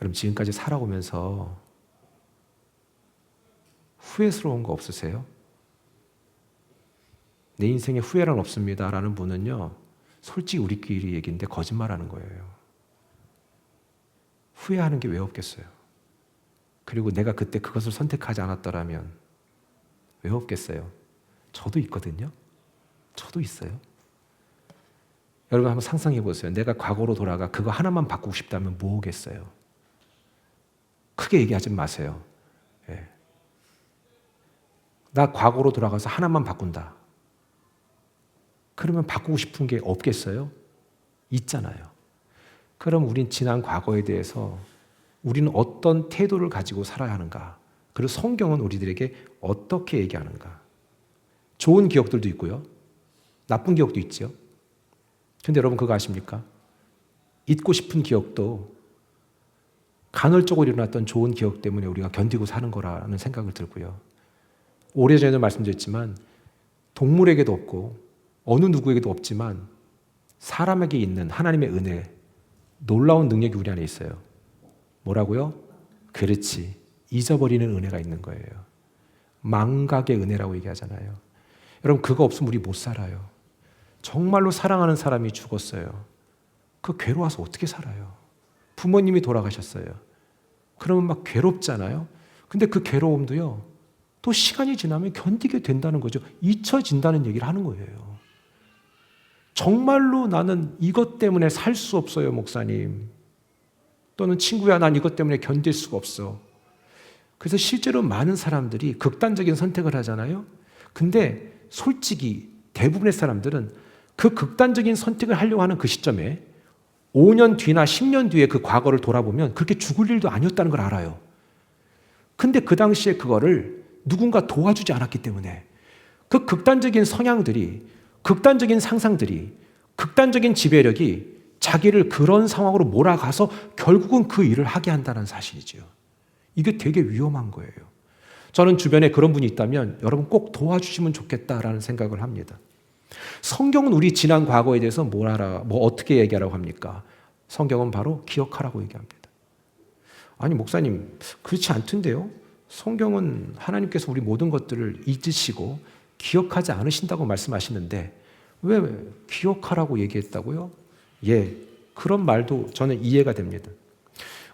여러분 지금까지 살아오면서 후회스러운 거 없으세요? 내 인생에 후회란 없습니다 라는 분은요, 솔직히 우리끼리 얘기인데 거짓말하는 거예요. 후회하는 게 왜 없겠어요? 그리고 내가 그때 그것을 선택하지 않았더라면 왜 없겠어요? 저도 있거든요. 저도 있어요. 여러분 한번 상상해 보세요. 내가 과거로 돌아가 그거 하나만 바꾸고 싶다면 뭐겠어요? 크게 얘기하지 마세요. 예. 나 과거로 돌아가서 하나만 바꾼다. 그러면 바꾸고 싶은 게 없겠어요? 있잖아요. 그럼 우린 지난 과거에 대해서 우리는 어떤 태도를 가지고 살아야 하는가? 그리고 성경은 우리들에게 어떻게 얘기하는가? 좋은 기억들도 있고요. 나쁜 기억도 있죠. 근데 여러분 그거 아십니까? 잊고 싶은 기억도 간헐적으로 일어났던 좋은 기억 때문에 우리가 견디고 사는 거라는 생각을 들고요. 오래전에도 말씀드렸지만 동물에게도 없고 어느 누구에게도 없지만 사람에게 있는 하나님의 은혜, 놀라운 능력이 우리 안에 있어요. 뭐라고요? 그렇지. 잊어버리는 은혜가 있는 거예요. 망각의 은혜라고 얘기하잖아요. 여러분 그거 없으면 우리 못 살아요. 정말로 사랑하는 사람이 죽었어요. 그 괴로워서 어떻게 살아요? 부모님이 돌아가셨어요. 그러면 막 괴롭잖아요. 근데 그 괴로움도요, 또 시간이 지나면 견디게 된다는 거죠. 잊혀진다는 얘기를 하는 거예요. 정말로 나는 이것 때문에 살 수 없어요, 목사님. 또는 친구야, 난 이것 때문에 견딜 수가 없어. 그래서 실제로 많은 사람들이 극단적인 선택을 하잖아요. 근데 솔직히 대부분의 사람들은 그 극단적인 선택을 하려고 하는 그 시점에 5년 뒤나 10년 뒤에 그 과거를 돌아보면 그렇게 죽을 일도 아니었다는 걸 알아요. 근데 그 당시에 그거를 누군가 도와주지 않았기 때문에 그 극단적인 성향들이, 극단적인 상상들이, 극단적인 지배력이 자기를 그런 상황으로 몰아가서 결국은 그 일을 하게 한다는 사실이죠. 이게 되게 위험한 거예요. 저는 주변에 그런 분이 있다면 여러분 꼭 도와주시면 좋겠다라는 생각을 합니다. 성경은 우리 지난 과거에 대해서 어떻게 얘기하라고 합니까? 성경은 바로 기억하라고 얘기합니다. 아니 목사님 그렇지 않던데요? 성경은 하나님께서 우리 모든 것들을 잊으시고 기억하지 않으신다고 말씀하시는데 왜 기억하라고 얘기했다고요? 예, 그런 말도 저는 이해가 됩니다.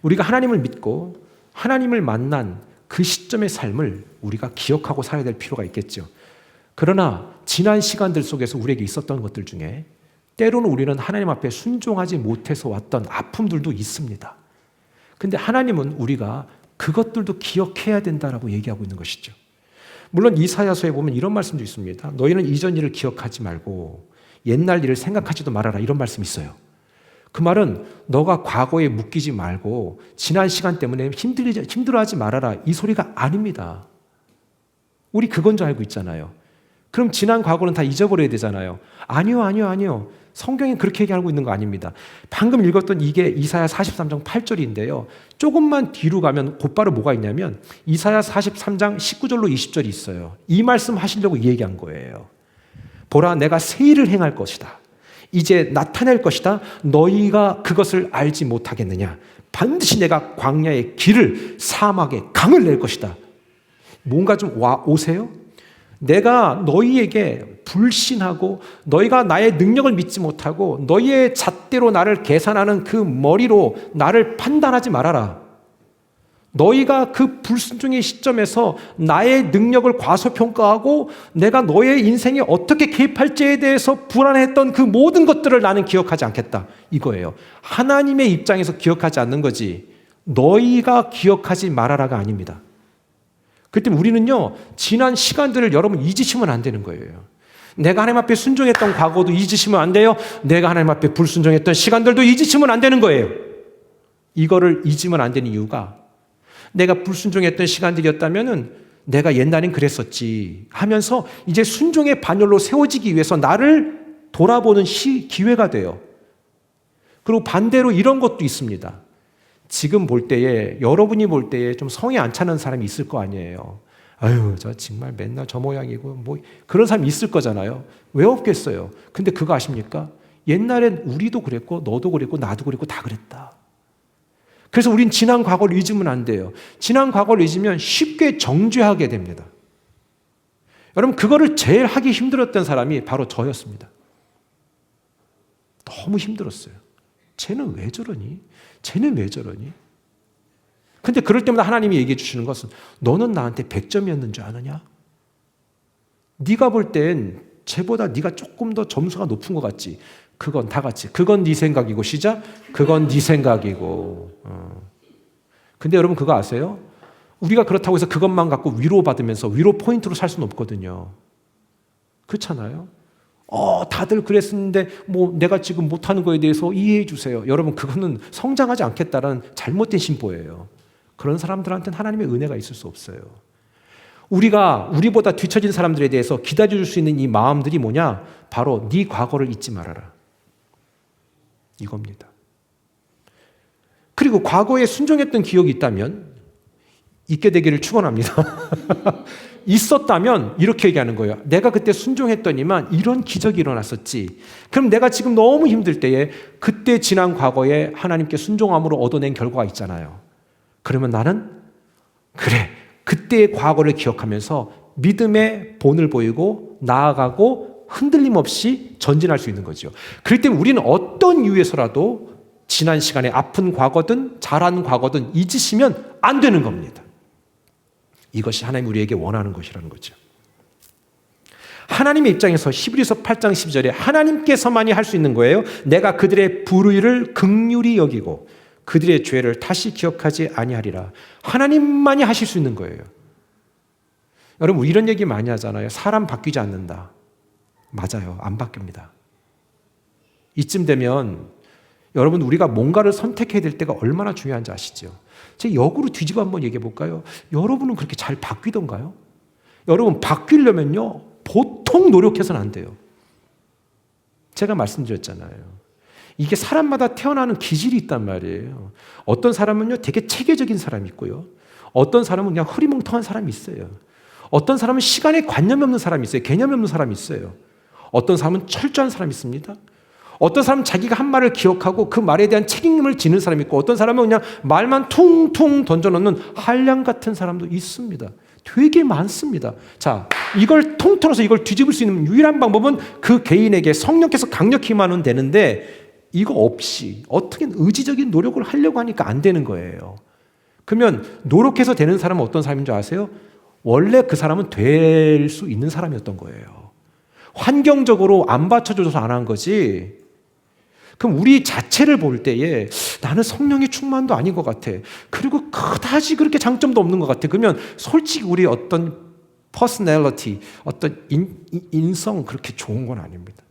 우리가 하나님을 믿고 하나님을 만난 그 시점의 삶을 우리가 기억하고 살아야 될 필요가 있겠죠. 그러나 지난 시간들 속에서 우리에게 있었던 것들 중에 때로는 우리는 하나님 앞에 순종하지 못해서 왔던 아픔들도 있습니다. 근데 하나님은 우리가 그것들도 기억해야 된다라고 얘기하고 있는 것이죠. 물론 이사야서에 보면 이런 말씀도 있습니다. 너희는 이전 일을 기억하지 말고 옛날 일을 생각하지도 말아라, 이런 말씀이 있어요. 그 말은 너가 과거에 묶이지 말고 지난 시간 때문에 힘들어하지 말아라, 이 소리가 아닙니다. 우리 그건 줄 알고 있잖아요. 그럼 지난 과거는 다 잊어버려야 되잖아요. 아니요. 성경이 그렇게 얘기하고 있는 거 아닙니다. 방금 읽었던 이게 이사야 43장 8절인데요. 조금만 뒤로 가면 곧바로 뭐가 있냐면 이사야 43장 19절로 20절이 있어요. 이 말씀 하시려고 이 얘기한 거예요. 보라, 내가 새 일을 행할 것이다. 이제 나타낼 것이다. 너희가 그것을 알지 못하겠느냐. 반드시 내가 광야의 길을, 사막의 강을 낼 것이다. 뭔가 좀 오세요? 내가 너희에게 불신하고 너희가 나의 능력을 믿지 못하고 너희의 잣대로 나를 계산하는 그 머리로 나를 판단하지 말아라. 너희가 그 불순종의 시점에서 나의 능력을 과소평가하고 내가 너의 인생에 어떻게 개입할지에 대해서 불안했던 그 모든 것들을 나는 기억하지 않겠다, 이거예요. 하나님의 입장에서 기억하지 않는 거지 너희가 기억하지 말아라가 아닙니다. 그렇기 때문에 우리는요, 지난 시간들을 여러분 잊으시면 안 되는 거예요. 내가 하나님 앞에 순종했던 과거도 잊으시면 안 돼요. 내가 하나님 앞에 불순종했던 시간들도 잊으시면 안 되는 거예요. 이거를 잊으면 안 되는 이유가 내가 불순종했던 시간들이었다면은 내가 옛날엔 그랬었지 하면서 이제 순종의 반열로 세워지기 위해서 나를 돌아보는 기회가 돼요. 그리고 반대로 이런 것도 있습니다. 지금 볼 때에, 여러분이 볼 때에 좀 성에 안 차는 사람이 있을 거 아니에요. 아유, 저 정말 맨날 저 모양이고 뭐 그런 사람이 있을 거잖아요. 왜 없겠어요? 근데 그거 아십니까? 옛날엔 우리도 그랬고 너도 그랬고 나도 그랬고 다 그랬다. 그래서 우린 지난 과거를 잊으면 안 돼요. 지난 과거를 잊으면 쉽게 정죄하게 됩니다. 여러분, 그거를 제일 하기 힘들었던 사람이 바로 저였습니다. 너무 힘들었어요. 쟤는 왜 저러니? 쟤는 왜 저러니? 근데 그럴 때마다 하나님이 얘기해 주시는 것은 너는 나한테 100점이었는 줄 아느냐? 네가 볼 땐 쟤보다 네가 조금 더 점수가 높은 것 같지. 그건 다 같이. 그건 네 생각이고 시작. 그건 네 생각이고. 근데 여러분 그거 아세요? 우리가 그렇다고 해서 그것만 갖고 위로받으면서 위로 포인트로 살 수는 없거든요. 그렇잖아요. 다들 그랬었는데 뭐 내가 지금 못하는 거에 대해서 이해해 주세요. 여러분 그거는 성장하지 않겠다라는 잘못된 신보예요. 그런 사람들한테는 하나님의 은혜가 있을 수 없어요. 우리보다 뒤처진 사람들에 대해서 기다려줄 수 있는 이 마음들이 뭐냐? 바로 네 과거를 잊지 말아라. 이겁니다. 그리고 과거에 순종했던 기억이 있다면 있게 되기를 축원합니다. 있었다면 이렇게 얘기하는 거예요. 내가 그때 순종했더니만 이런 기적이 일어났었지. 그럼 내가 지금 너무 힘들 때에 그때 지난 과거에 하나님께 순종함으로 얻어낸 결과가 있잖아요. 그러면 나는 그래, 그때의 과거를 기억하면서 믿음의 본을 보이고 나아가고 흔들림 없이 전진할 수 있는 거죠. 그럴 때 우리는 어떤 이유에서라도 지난 시간에 아픈 과거든 잘한 과거든 잊으시면 안 되는 겁니다. 이것이 하나님 우리에게 원하는 것이라는 거죠. 하나님의 입장에서 히브리서 8장 12절에 하나님께서만이 할 수 있는 거예요. 내가 그들의 불의를 긍휼히 여기고 그들의 죄를 다시 기억하지 아니하리라. 하나님만이 하실 수 있는 거예요. 여러분 이런 얘기 많이 하잖아요. 사람 바뀌지 않는다. 맞아요. 안 바뀝니다. 이쯤 되면 여러분 우리가 뭔가를 선택해야 될 때가 얼마나 중요한지 아시죠? 제가 역으로 뒤집어 한번 얘기해 볼까요? 여러분은 그렇게 잘 바뀌던가요? 여러분 바뀌려면요 보통 노력해서는 안 돼요. 제가 말씀드렸잖아요. 이게 사람마다 태어나는 기질이 있단 말이에요. 어떤 사람은요 되게 체계적인 사람이 있고요. 어떤 사람은 그냥 흐리멍텅한 사람이 있어요. 어떤 사람은 시간에 관념이 없는 사람이 있어요. 개념이 없는 사람이 있어요. 어떤 사람은 철저한 사람이 있습니다. 어떤 사람은 자기가 한 말을 기억하고 그 말에 대한 책임을 지는 사람이 있고 어떤 사람은 그냥 말만 퉁퉁 던져놓는 한량 같은 사람도 있습니다. 되게 많습니다. 자, 이걸 통틀어서 이걸 뒤집을 수 있는 유일한 방법은 그 개인에게 성령께서 강력히 임하면 되는데 이거 없이 어떻게든 의지적인 노력을 하려고 하니까 안 되는 거예요. 그러면 노력해서 되는 사람은 어떤 사람인 줄 아세요? 원래 그 사람은 될 수 있는 사람이었던 거예요. 환경적으로 안 받쳐줘서 안 한 거지. 그럼 우리 자체를 볼 때에 나는 성령의 충만도 아닌 것 같아. 그리고 그다지 그렇게 장점도 없는 것 같아. 그러면 솔직히 우리 어떤 퍼스널리티, 어떤 인성 그렇게 좋은 건 아닙니다.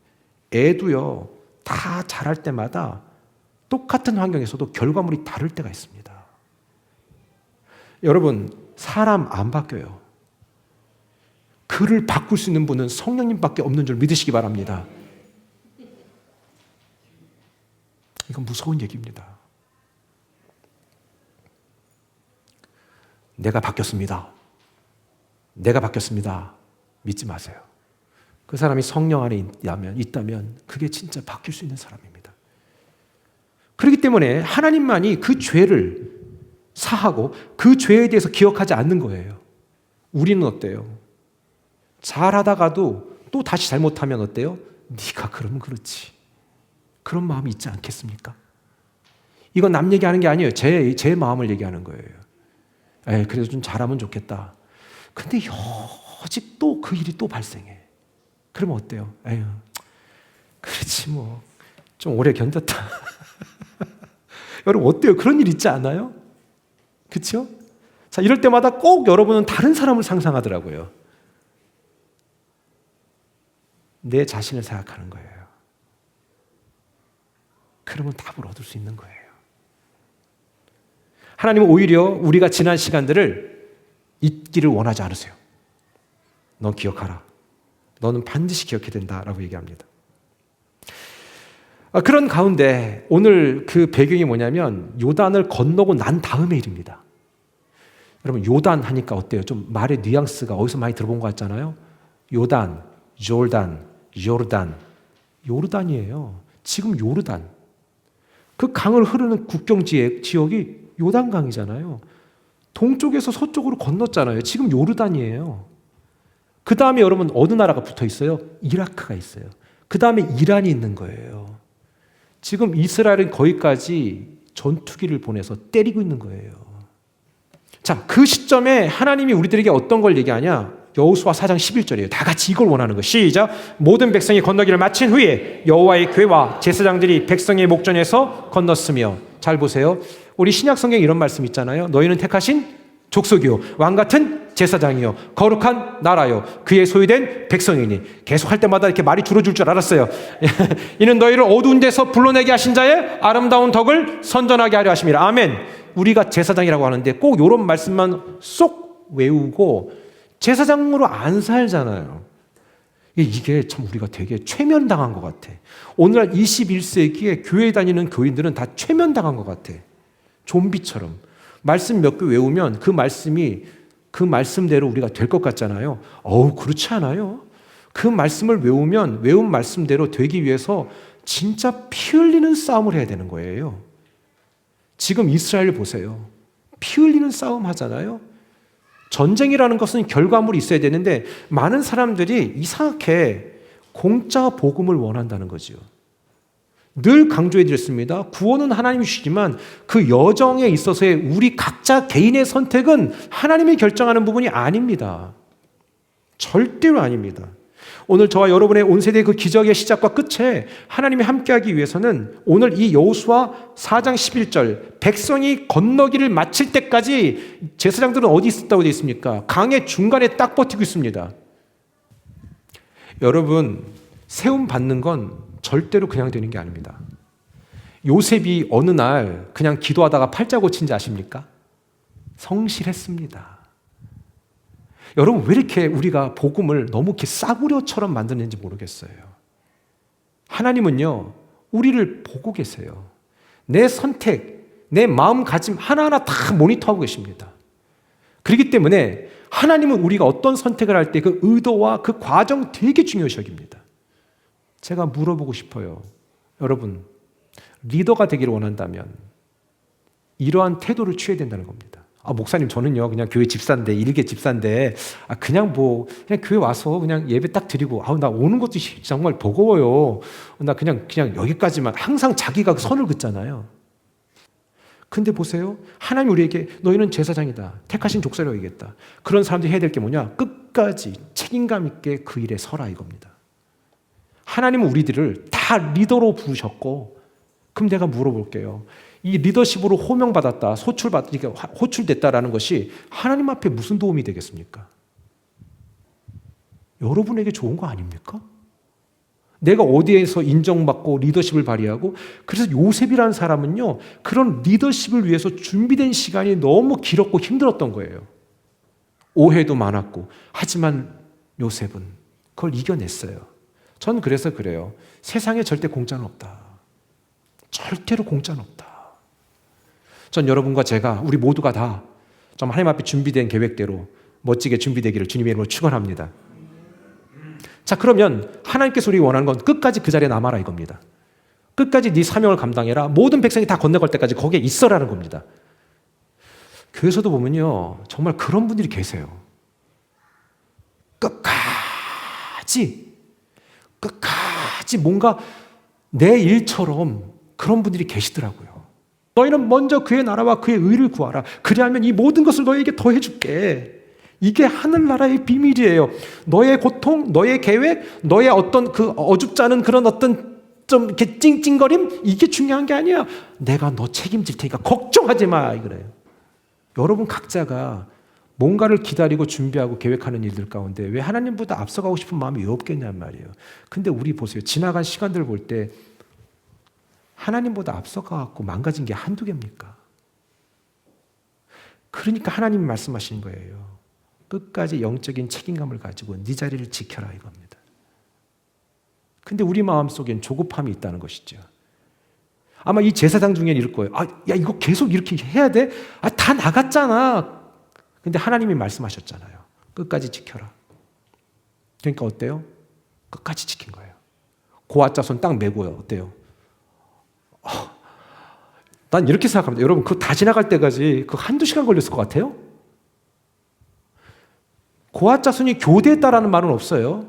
애도요. 다 자랄 때마다 똑같은 환경에서도 결과물이 다를 때가 있습니다. 여러분 사람 안 바뀌어요. 그를 바꿀 수 있는 분은 성령님밖에 없는 줄 믿으시기 바랍니다. 이건 무서운 얘기입니다. 내가 바뀌었습니다. 내가 바뀌었습니다. 믿지 마세요. 그 사람이 성령 안에 있다면 그게 진짜 바뀔 수 있는 사람입니다. 그렇기 때문에 하나님만이 그 죄를 사하고 그 죄에 대해서 기억하지 않는 거예요. 우리는 어때요? 잘하다가도 또 다시 잘못하면 어때요? 네가 그러면 그렇지. 그런 마음이 있지 않겠습니까? 이건 남 얘기하는 게 아니에요. 제 마음을 얘기하는 거예요. 그래도 좀 잘하면 좋겠다. 근데 여직 또 그 일이 또 발생해. 그러면 어때요? 그렇지 뭐. 좀 오래 견뎠다. 여러분 어때요? 그런 일 있지 않아요? 그렇죠? 자, 이럴 때마다 꼭 여러분은 다른 사람을 상상하더라고요. 내 자신을 생각하는 거예요. 그러면 답을 얻을 수 있는 거예요. 하나님은 오히려 우리가 지난 시간들을 잊기를 원하지 않으세요. 넌 기억하라. 너는 반드시 기억해야 된다라고 얘기합니다. 그런 가운데 오늘 그 배경이 뭐냐면 요단을 건너고 난 다음의 일입니다. 여러분 요단 하니까 어때요? 좀 말의 뉘앙스가 어디서 많이 들어본 것 같잖아요. 요단, 졸단, 요르단. 요르단이에요. 지금 요르단. 그 강을 흐르는 국경 지역이 요단강이잖아요. 동쪽에서 서쪽으로 건넜잖아요. 지금 요르단이에요. 그 다음에 여러분 어느 나라가 붙어 있어요? 이라크가 있어요. 그 다음에 이란이 있는 거예요. 지금 이스라엘은 거기까지 전투기를 보내서 때리고 있는 거예요. 자, 그 시점에 하나님이 우리들에게 어떤 걸 얘기하냐? 여호수아 4장 11절이에요. 다 같이 이걸 원하는 거. 시작. 모든 백성이 건너기를 마친 후에 여호와의 궤와 제사장들이 백성의 목전에서 건넜으며. 잘 보세요. 우리 신약 성경에 이런 말씀 있잖아요. 너희는 택하신 족속이요 왕같은 제사장이요 거룩한 나라요 그의 소유된 백성이니. 계속 할 때마다 이렇게 말이 줄어들 줄 알았어요. 이는 너희를 어두운 데서 불러내게 하신 자의 아름다운 덕을 선전하게 하려 하심이라. 아멘. 우리가 제사장이라고 하는데 꼭 이런 말씀만 쏙 외우고 제사장으로 안 살잖아요. 이게 참 우리가 되게 최면당한 것 같아. 오늘날 21세기에 교회 다니는 교인들은 다 최면당한 것 같아. 좀비처럼. 말씀 몇 개 외우면 그 말씀이 그 말씀대로 우리가 될 것 같잖아요. 그렇지 않아요. 그 말씀을 외우면 외운 말씀대로 되기 위해서 진짜 피 흘리는 싸움을 해야 되는 거예요. 지금 이스라엘 보세요. 피 흘리는 싸움 하잖아요. 전쟁이라는 것은 결과물이 있어야 되는데 많은 사람들이 이상하게 공짜 복음을 원한다는 거지요. 늘 강조해 드렸습니다. 구원은 하나님이 주시지만 그 여정에 있어서의 우리 각자 개인의 선택은 하나님이 결정하는 부분이 아닙니다. 절대로 아닙니다. 오늘 저와 여러분의 온 세대의 그 기적의 시작과 끝에 하나님이 함께하기 위해서는 오늘 이 여호수아 4장 11절 백성이 건너기를 마칠 때까지 제사장들은 어디 있었다고 되어 있습니까? 강의 중간에 딱 버티고 있습니다. 여러분, 세움 받는 건 절대로 그냥 되는 게 아닙니다. 요셉이 어느 날 그냥 기도하다가 팔자 고친지 아십니까? 성실했습니다. 여러분, 왜 이렇게 우리가 복음을 너무 이렇게 싸구려처럼 만드는지 모르겠어요. 하나님은요, 우리를 보고 계세요. 내 선택, 내 마음가짐 하나하나 다 모니터하고 계십니다. 그렇기 때문에 하나님은 우리가 어떤 선택을 할 때 그 의도와 그 과정 되게 중요시 여깁니다. 제가 물어보고 싶어요. 여러분, 리더가 되기를 원한다면 이러한 태도를 취해야 된다는 겁니다. 목사님, 저는요, 그냥 교회 집사인데, 일개 집사인데, 그냥 교회 와서 그냥 예배 딱 드리고, 나 오는 것도 정말 버거워요. 나 그냥 여기까지만. 항상 자기가 선을 긋잖아요. 근데 보세요. 하나님 우리에게 너희는 제사장이다. 택하신 족속이라고 얘기했다. 그런 사람들이 해야 될 게 뭐냐? 끝까지 책임감 있게 그 일에 서라 이겁니다. 하나님은 우리들을 다 리더로 부르셨고, 그럼 내가 물어볼게요. 이 리더십으로 호명받았다, 호출됐다라는 것이 하나님 앞에 무슨 도움이 되겠습니까? 여러분에게 좋은 거 아닙니까? 내가 어디에서 인정받고 리더십을 발휘하고, 그래서 요셉이라는 사람은요, 그런 리더십을 위해서 준비된 시간이 너무 길었고 힘들었던 거예요. 오해도 많았고. 하지만 요셉은 그걸 이겨냈어요. 전 그래서 그래요. 세상에 절대 공짜는 없다. 절대로 공짜는 없다. 전 여러분과 제가, 우리 모두가 다 좀 하나님 앞에 준비된 계획대로 멋지게 준비되기를 주님의 이름으로 축원합니다. 자, 그러면 하나님께서 우리 원하는 건 끝까지 그 자리에 남아라 이겁니다. 끝까지 네 사명을 감당해라. 모든 백성이 다 건너갈 때까지 거기에 있어라는 겁니다. 교회에서도 보면요, 정말 그런 분들이 계세요. 끝까지 뭔가 내 일처럼 그런 분들이 계시더라고요. 너희는 먼저 그의 나라와 그의 의를 구하라. 그리하면 이 모든 것을 너희에게 더해줄게. 이게 하늘나라의 비밀이에요. 너의 고통, 너의 계획, 너의 어떤 그 어줍지 않은 그런 어떤 좀 이렇게 찡찡거림, 이게 중요한 게 아니야. 내가 너 책임질 테니까 걱정하지 마. 이거래요. 여러분 각자가 뭔가를 기다리고 준비하고 계획하는 일들 가운데 왜 하나님보다 앞서가고 싶은 마음이 왜 없겠냔 말이에요. 근데 우리 보세요. 지나간 시간들을 볼 때 하나님보다 앞서가고 망가진 게 한두 개입니까? 그러니까 하나님이 말씀하시는 거예요. 끝까지 영적인 책임감을 가지고 네 자리를 지켜라 이겁니다. 근데 우리 마음속엔 조급함이 있다는 것이죠. 아마 이 제사장 중에 이럴 거예요. 야, 이거 계속 이렇게 해야 돼? 다 나갔잖아. 근데 하나님이 말씀하셨잖아요. 끝까지 지켜라. 그러니까 어때요? 끝까지 지킨 거예요. 고아자손 딱 메고요. 어때요? 난 이렇게 생각합니다. 여러분, 그거 다 지나갈 때까지 그 한두 시간 걸렸을 것 같아요? 고아 자손이 교대했다라는 말은 없어요.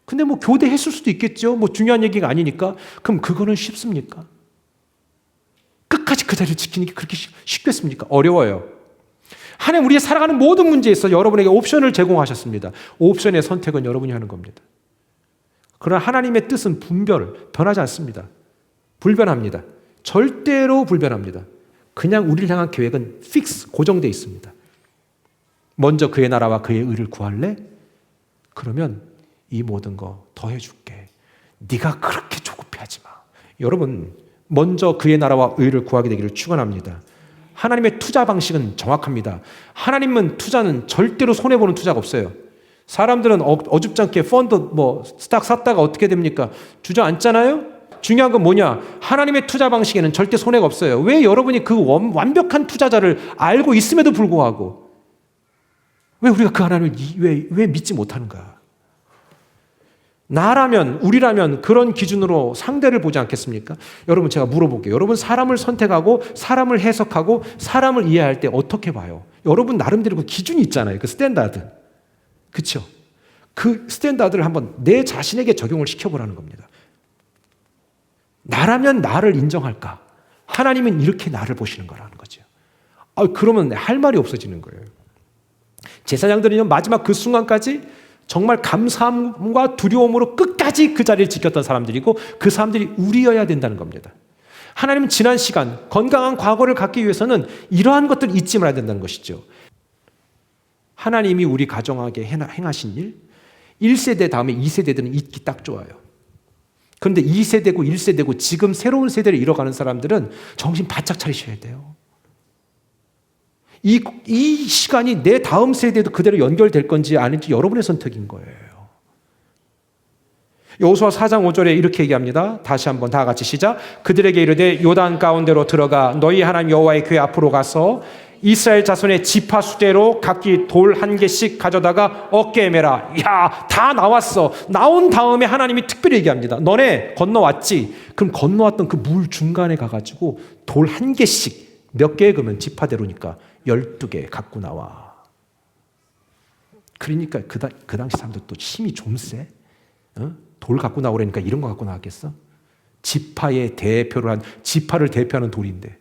근데 뭐 교대했을 수도 있겠죠. 뭐 중요한 얘기가 아니니까. 그럼 그거는 쉽습니까? 끝까지 그 자리를 지키는 게 그렇게 쉽겠습니까? 어려워요. 하나님 우리의 살아가는 모든 문제에서 여러분에게 옵션을 제공하셨습니다. 옵션의 선택은 여러분이 하는 겁니다. 그러나 하나님의 뜻은 변하지 않습니다. 불변합니다. 절대로 불변합니다. 그냥 우리를 향한 계획은 고정되어 있습니다. 먼저 그의 나라와 그의 의를 구할래? 그러면 이 모든 거 더해줄게. 네가 그렇게 조급해하지 마. 여러분, 먼저 그의 나라와 의를 구하게 되기를 축원합니다. 하나님의 투자 방식은 정확합니다. 하나님은 투자는 절대로 손해보는 투자가 없어요. 사람들은 어줍잖게 펀드 스탁 샀다가 어떻게 됩니까? 주저앉잖아요? 중요한 건 뭐냐? 하나님의 투자 방식에는 절대 손해가 없어요. 왜 여러분이 그 완벽한 투자자를 알고 있음에도 불구하고 왜 우리가 그 하나님을 왜 믿지 못하는가? 우리라면 그런 기준으로 상대를 보지 않겠습니까? 여러분, 제가 물어볼게요. 여러분, 사람을 선택하고 사람을 해석하고 사람을 이해할 때 어떻게 봐요? 여러분 나름대로 그 기준이 있잖아요. 그 스탠다드. 그렇죠? 그 스탠다드를 한번 내 자신에게 적용을 시켜보라는 겁니다. 나라면 나를 인정할까? 하나님은 이렇게 나를 보시는 거라는 거죠. 그러면 할 말이 없어지는 거예요. 제사장들은요, 마지막 그 순간까지 정말 감사함과 두려움으로 끝까지 그 자리를 지켰던 사람들이고 그 사람들이 우리여야 된다는 겁니다. 하나님은 지난 시간, 건강한 과거를 갖기 위해서는 이러한 것들을 잊지 말아야 된다는 것이죠. 하나님이 우리 가정에게 행하신 일, 1세대 다음에 2세대들은 잊기 딱 좋아요. 그런데 2세대고 1세대고 지금 새로운 세대를 이뤄가는 사람들은 정신 바짝 차리셔야 돼요. 이 시간이 내 다음 세대도 그대로 연결될 건지 아닌지 여러분의 선택인 거예요. 여호수아 4장 5절에 이렇게 얘기합니다. 다시 한번 다 같이 시작. 그들에게 이르되 요단 가운데로 들어가 너희 하나님 여호와의 궤 앞으로 가서 이스라엘 자손의 지파 수대로 각기 돌 한 개씩 가져다가 어깨에 매라. 야, 다 나왔어. 나온 다음에 하나님이 특별히 얘기합니다. 너네 건너왔지? 그럼 건너왔던 그 물 중간에 가가지고 돌 한 개씩 몇 개? 그러면 지파대로니까 12개 갖고 나와. 그러니까 그 당시 사람들 또 힘이 좀 세. 돌 갖고 나오라니까 이런 거 갖고 나왔겠어? 지파의 대표를 지파를 대표하는 돌인데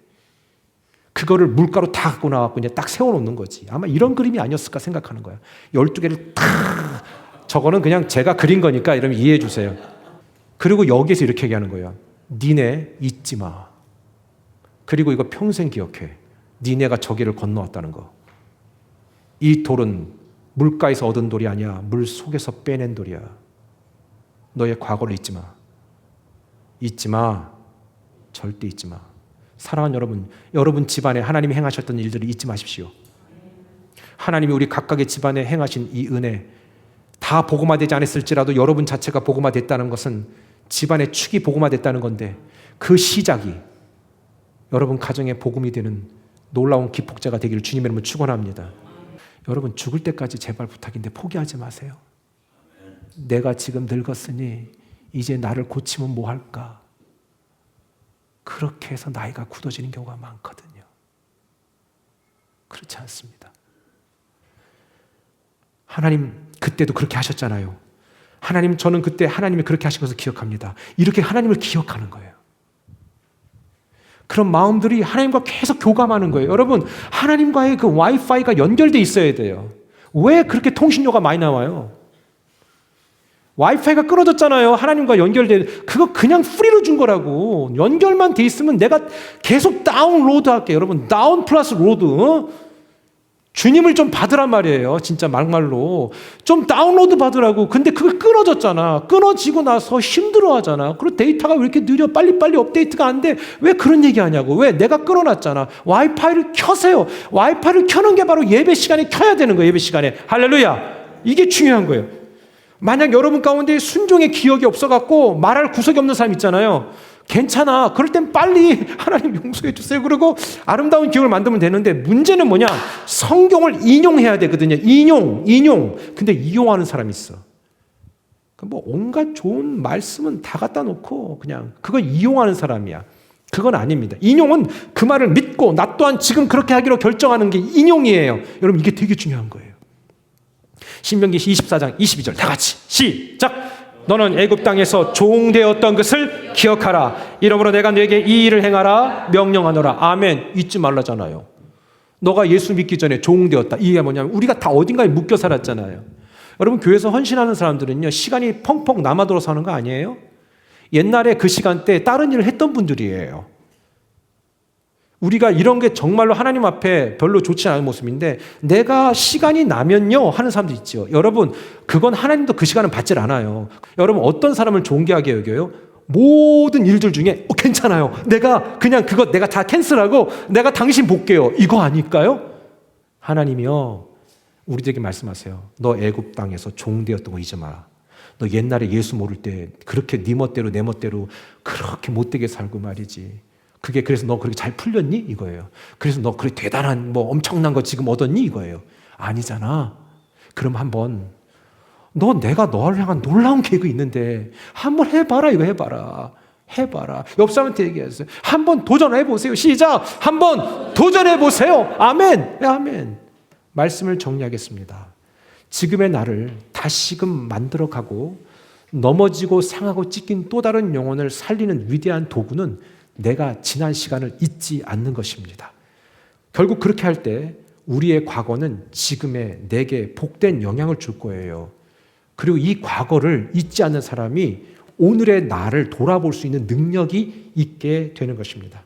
그거를 물가로 다 갖고 나왔고 이제 딱 세워놓는 거지. 아마 이런 그림이 아니었을까 생각하는 거야. 12개를 탁. 저거는 그냥 제가 그린 거니까 이러면 이해해 주세요. 그리고 여기에서 이렇게 얘기하는 거야. 니네 잊지 마. 그리고 이거 평생 기억해. 니네가 저기를 건너왔다는 거. 이 돌은 물가에서 얻은 돌이 아니야. 물 속에서 빼낸 돌이야. 너의 과거를 잊지 마. 잊지 마. 절대 잊지 마. 사랑하는 여러분 집안에 하나님이 행하셨던 일들을 잊지 마십시오. 하나님이 우리 각각의 집안에 행하신 이 은혜 다 복음화되지 않았을지라도 여러분 자체가 복음화됐다는 것은 집안의 축이 복음화됐다는 건데 그 시작이 여러분 가정에 복음이 되는 놀라운 기폭제가 되기를 주님의 이름으로 축원합니다. 여러분 죽을 때까지 제발 부탁인데 포기하지 마세요. 내가 지금 늙었으니 이제 나를 고치면 뭐 할까? 그렇게 해서 나이가 굳어지는 경우가 많거든요. 그렇지 않습니다. 하나님 그때도 그렇게 하셨잖아요. 저는 그때 하나님이 그렇게 하신 것을 기억합니다. 이렇게 하나님을 기억하는 거예요. 그런 마음들이 하나님과 계속 교감하는 거예요. 여러분, 하나님과의 그 와이파이가 연결돼 있어야 돼요. 왜 그렇게 통신료가 많이 나와요? 와이파이가 끊어졌잖아요. 하나님과 연결돼. 그거 그냥 프리로 준 거라고. 연결만 돼 있으면 내가 계속 다운로드 할게요. 여러분, 다운 플러스 로드. 주님을 좀 받으란 말이에요. 진짜 막말로. 좀 다운로드 받으라고. 근데 그거 끊어졌잖아. 끊어지고 나서 힘들어 하잖아. 그리고 데이터가 왜 이렇게 느려? 빨리빨리 업데이트가 안 돼. 왜 그런 얘기 하냐고. 왜? 내가 끊어놨잖아. 와이파이를 켜세요. 와이파이를 켜는 게 바로 예배 시간에 켜야 되는 거예요. 예배 시간에. 할렐루야. 이게 중요한 거예요. 만약 여러분 가운데 순종의 기억이 없어갖고 말할 구석이 없는 사람 있잖아요. 괜찮아. 그럴 땐 빨리 하나님 용서해 주세요. 그리고 아름다운 기억을 만들면 되는데 문제는 뭐냐? 성경을 인용해야 되거든요. 인용. 근데 이용하는 사람이 있어. 뭐 온갖 좋은 말씀은 다 갖다 놓고 그냥 그걸 이용하는 사람이야. 그건 아닙니다. 인용은 그 말을 믿고 나 또한 지금 그렇게 하기로 결정하는 게 인용이에요. 여러분 이게 되게 중요한 거예요. 신명기 24장 22절 다 같이 시작. 너는 애굽 땅에서 종되었던 것을 기억하라. 이러므로 내가 너에게 이 일을 행하라 명령하노라. 아멘. 잊지 말라잖아요. 너가 예수 믿기 전에 종되었다. 이게 뭐냐면 우리가 다 어딘가에 묶여 살았잖아요. 여러분 교회에서 헌신하는 사람들은요 시간이 펑펑 남아돌아서 하는 거 아니에요? 옛날에 그 시간대에 다른 일을 했던 분들이에요. 우리가 이런 게 정말로 하나님 앞에 별로 좋지 않은 모습인데 내가 시간이 나면요 하는 사람도 있죠. 여러분 그건 하나님도 그 시간은 받질 않아요. 여러분 어떤 사람을 존귀하게 여겨요? 모든 일들 중에 괜찮아요. 내가 그냥 그거 내가 다 캔슬하고 내가 당신 볼게요. 이거 아닐까요? 하나님이요 우리들에게 말씀하세요. 너 애굽 땅에서 종되었던 거 잊지 마라. 너 옛날에 예수 모를 때 그렇게 네 멋대로 내 멋대로 그렇게 못되게 살고 말이지. 그게 그래서 너 그렇게 잘 풀렸니? 이거예요. 그래서 너 그렇게 대단한 뭐 엄청난 거 지금 얻었니? 이거예요. 아니잖아. 그럼 한번 내가 너를 향한 놀라운 계획이 있는데 한번 해봐라. 이거 해봐라. 해봐라. 옆 사람한테 얘기했어요. 한번 도전해보세요. 시작. 한번 도전해보세요. 아멘. 네, 아멘. 말씀을 정리하겠습니다. 지금의 나를 다시금 만들어가고 넘어지고 상하고 찢긴 또 다른 영혼을 살리는 위대한 도구는 내가 지난 시간을 잊지 않는 것입니다. 결국 그렇게 할 때 우리의 과거는 지금의 내게 복된 영향을 줄 거예요. 그리고 이 과거를 잊지 않는 사람이 오늘의 나를 돌아볼 수 있는 능력이 있게 되는 것입니다.